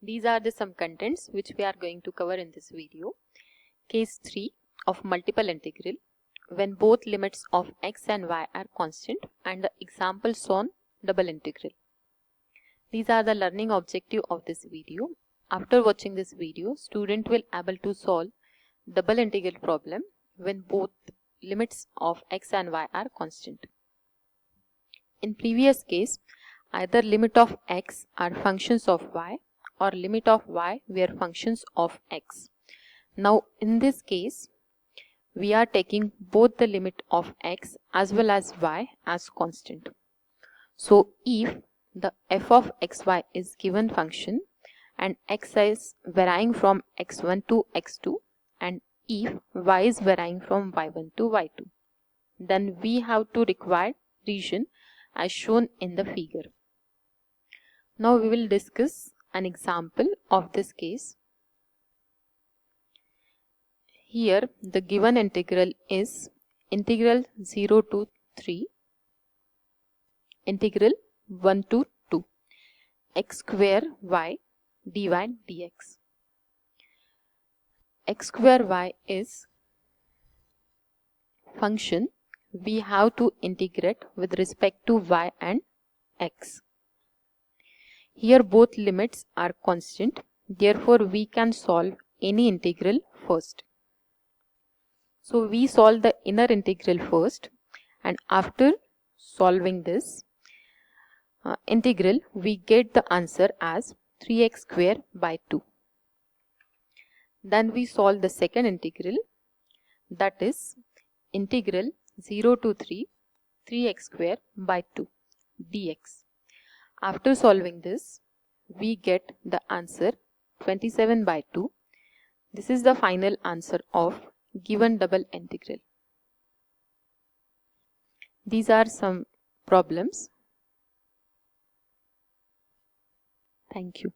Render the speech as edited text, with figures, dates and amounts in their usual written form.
These are the some contents which we are going to cover in this video. Case 3 of multiple integral when both limits of x and y are constant, and the examples on double integral. These are the learning objective of this video. After watching this video, student will able to solve double integral problem when both limits of x and y are constant. In previous case, either limit of x are functions of y or limit of y were functions of x. Now in this case, we are taking both the limit of x as well as y as constant. So if the f of xy is given function and x is varying from x1 to x2 and if y is varying from y1 to y2, then we have to require region as shown in the figure. Now we will discuss an example of this case. Here the given integral is integral 0 to 3, integral 1 to 2, x square y dy dx. X square y is function we have to integrate with respect to y and x. Here both limits are constant, therefore we can solve any integral first. So we solve the inner integral first, and after solving this integral, we get the answer as 3x square by 2. Then we solve the second integral, that is integral 0 to 3, 3x square by 2 dx. After solving this, we get the answer 27 by 2. This is the final answer of given double integral. These are some problems. Thank you.